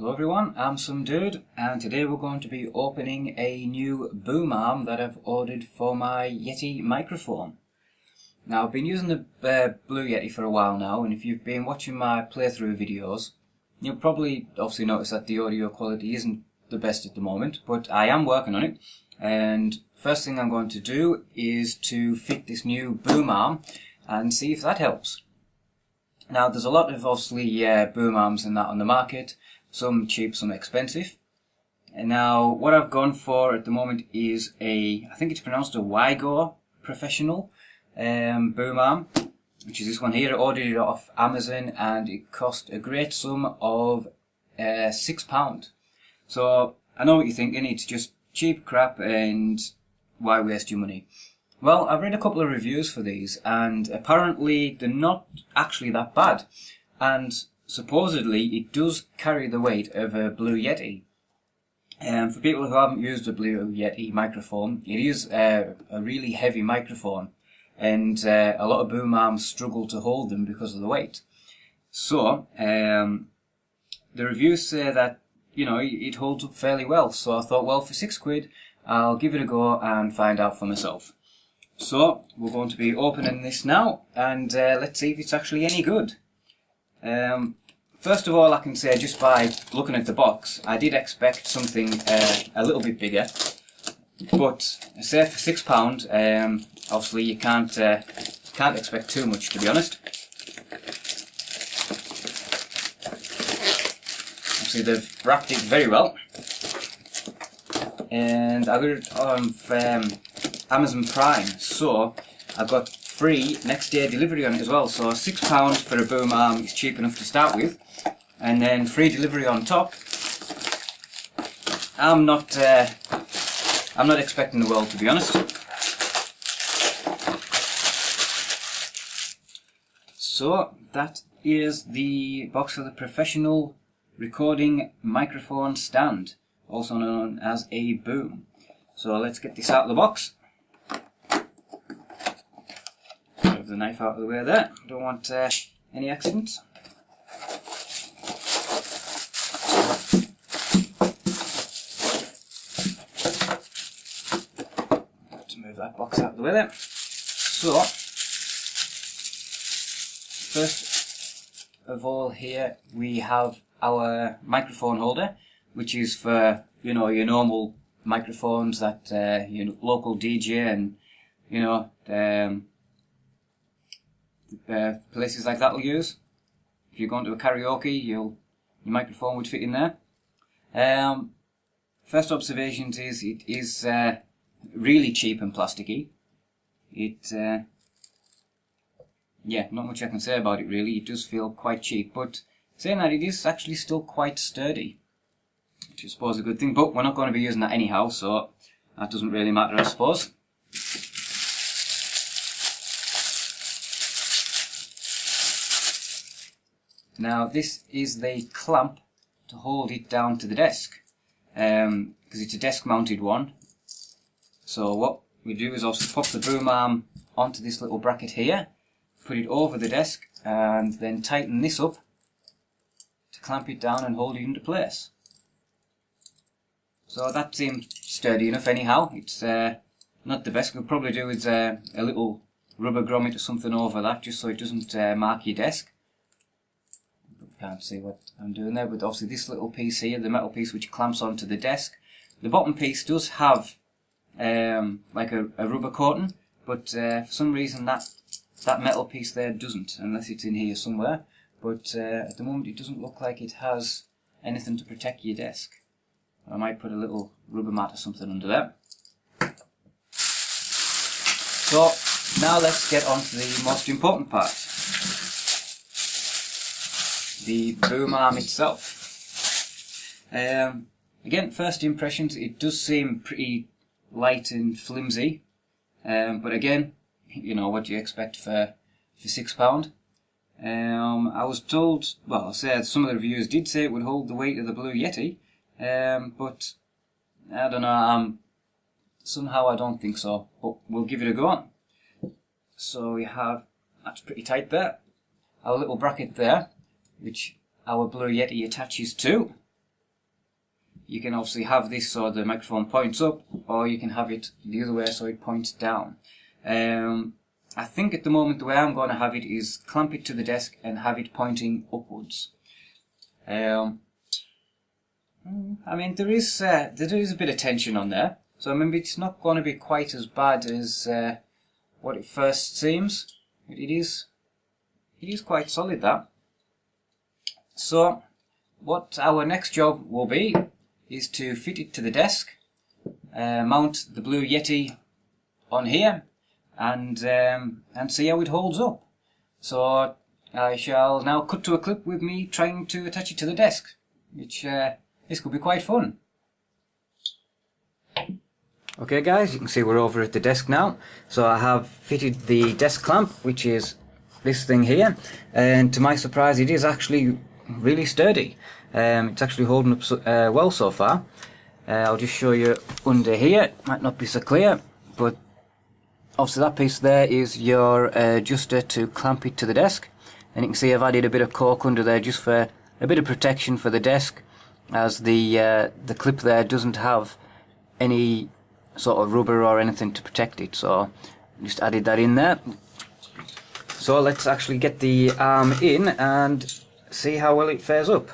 Hello everyone, I'm SumDude, and today we're going to be opening a new boom arm that I've ordered for my Yeti microphone. Now I've been using the Blue Yeti for a while now, and if you've been watching my playthrough videos, you'll probably obviously notice that the audio quality isn't the best at the moment, but I am working on it. And first thing I'm going to do is to fit this new boom arm and see if that helps. Now there's a lot of obviously boom arms and that on the market, some cheap, some expensive. And now what I've gone for at the moment is I think it's pronounced a YIGO professional boom arm, which is this one here. I ordered it off Amazon and it cost a great sum of £6. So I know what you're thinking, it's just cheap crap and why waste your money? Well, I've read a couple of reviews for these and apparently they're not actually that bad, and supposedly it does carry the weight of a Blue Yeti. And for people who haven't used a Blue Yeti microphone, it is a really heavy microphone, and a lot of boom arms struggle to hold them because of the weight. So the reviews say that it holds up fairly well, so I thought, well, for £6 I'll give it a go and find out for myself. So we're going to be opening this now, and let's see if it's actually any good. First of all, I can say just by looking at the box, I did expect something a little bit bigger, but I say for £6, obviously you can't expect too much, to be honest. Obviously they've wrapped it very well, and I got it on Amazon Prime, so I've got free next day delivery on it as well. So £6 for a boom arm is cheap enough to start with, and then free delivery on top. I'm not expecting the world, to be honest. So that is the box for the professional recording microphone stand, also known as a boom. So let's get this out of the box. Move the knife out of the way there, don't want any accidents. Let's move that box out of the way there. So, first of all here we have our microphone holder, which is for your normal microphones that your local DJ and places like that will use. If you're going to a karaoke, your microphone would fit in there. First observations is it is really cheap and plasticky. Not much I can say about it really. It does feel quite cheap, but saying that, it is actually still quite sturdy, which I suppose is a good thing, but we're not going to be using that anyhow, so that doesn't really matter, I suppose. Now this is the clamp to hold it down to the desk, because it's a desk mounted one. So what we do is also pop the boom arm onto this little bracket here, put it over the desk, and then tighten this up to clamp it down and hold it into place. So that seems sturdy enough anyhow. It's not the best. We'll probably do is a little rubber grommet or something over that, just so it doesn't mark your desk. Can't see what I'm doing there, but obviously this little piece here, the metal piece which clamps onto the desk, the bottom piece does have like a rubber coating, but for some reason that metal piece there doesn't, unless it's in here somewhere. But at the moment it doesn't look like it has anything to protect your desk. I might put a little rubber mat or something under there. So now let's get on to the most important part, the boom arm itself. Again, first impressions, it does seem pretty light and flimsy, but again, what do you expect for £6? I was told, well, I said some of the reviews did say it would hold the weight of the Blue Yeti, but I don't know, somehow I don't think so, but we'll give it a go. So we have, that's pretty tight there, our little bracket there, which our Blue Yeti attaches to. you can obviously have this so the microphone points up, or you can have it the other way so it points down. I think at the moment the way I'm going to have it is clamp it to the desk and have it pointing upwards. I mean, there is a bit of tension on there, so maybe it's not going to be quite as bad as what it first seems. It is quite solid, that. So what our next job will be is to fit it to the desk, mount the Blue Yeti on here, and see how it holds up. So I shall now cut to a clip with me trying to attach it to the desk, which this could be quite fun. Okay guys, you can see we're over at the desk now. So I have fitted the desk clamp, which is this thing here, and to my surprise it is actually really sturdy. It's actually holding up well so far. I'll just show you under here. It might not be so clear, but obviously that piece there is your adjuster to clamp it to the desk, and you can see I've added a bit of cork under there just for a bit of protection for the desk, as the clip there doesn't have any sort of rubber or anything to protect it, so just added that in there. So let's actually get the arm in and see how well it fares up.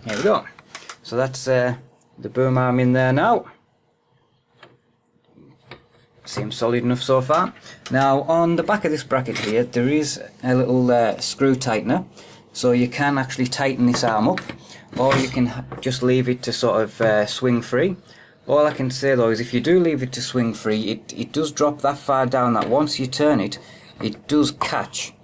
There we go. So that's the boom arm in there now. Seems solid enough so far. Now on the back of this bracket here there is a little screw tightener, so you can actually tighten this arm up, or you can just leave it to sort of swing free. All I can say though is if you do leave it to swing free, it does drop that far down that once you turn it, it does catch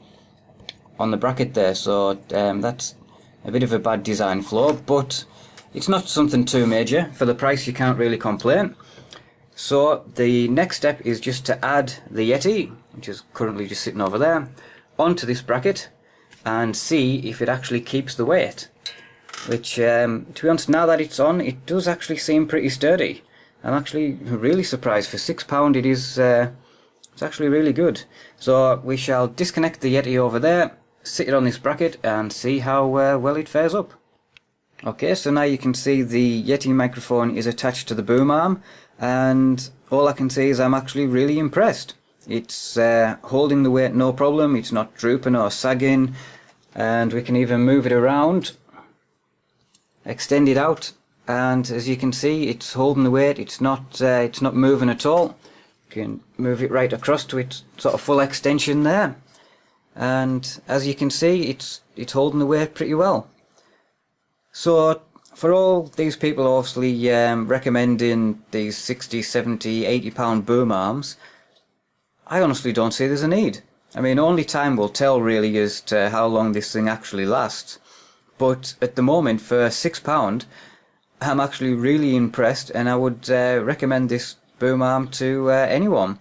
on the bracket there, so that's a bit of a bad design flaw, but it's not something too major. For the price you can't really complain. So the next step is just to add the Yeti, which is currently just sitting over there, onto this bracket and see if it actually keeps the weight. Which, to be honest, now that it's on, it does actually seem pretty sturdy. I'm actually really surprised. For £6 it is, it's actually really good. So we shall disconnect the Yeti over there, sit it on this bracket and see how well it fares up. Okay, so now you can see the Yeti microphone is attached to the boom arm, and all I can say is I'm actually really impressed. It's holding the weight no problem, it's not drooping or sagging, and we can even move it around, extend it out, and as you can see it's holding the weight, it's not moving at all. You can move it right across to its sort of full extension there, and as you can see it's holding the weight pretty well. So for all these people obviously recommending these 60, 70, 80 pound boom arms, I honestly don't see there's a need. I mean, only time will tell really as to how long this thing actually lasts. But at the moment, for £6, I'm actually really impressed, and I would recommend this boom arm to anyone.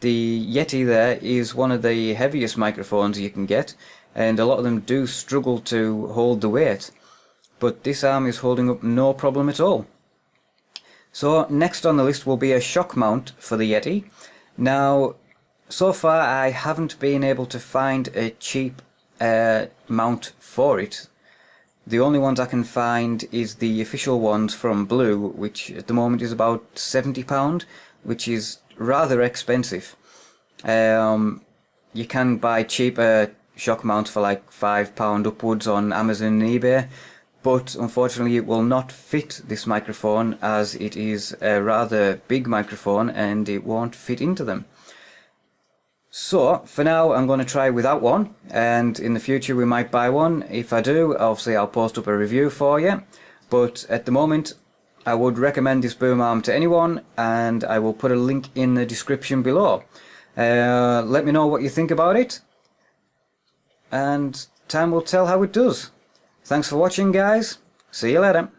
The Yeti there is one of the heaviest microphones you can get, and a lot of them do struggle to hold the weight. But this arm is holding up no problem at all. So next on the list will be a shock mount for the Yeti. Now, so far I haven't been able to find a cheap mount for it. The only ones I can find is the official ones from Blue, which at the moment is about £70, which is rather expensive. You can buy cheaper shock mounts for like £5 upwards on Amazon and eBay, but unfortunately it will not fit this microphone, as it is a rather big microphone and it won't fit into them. So for now I'm going to try without one, and in the future we might buy one. If I do, obviously I'll post up a review for you, but at the moment I would recommend this boom arm to anyone, and I will put a link in the description below. Let me know what you think about it, and time will tell how it does. Thanks for watching guys, see you later.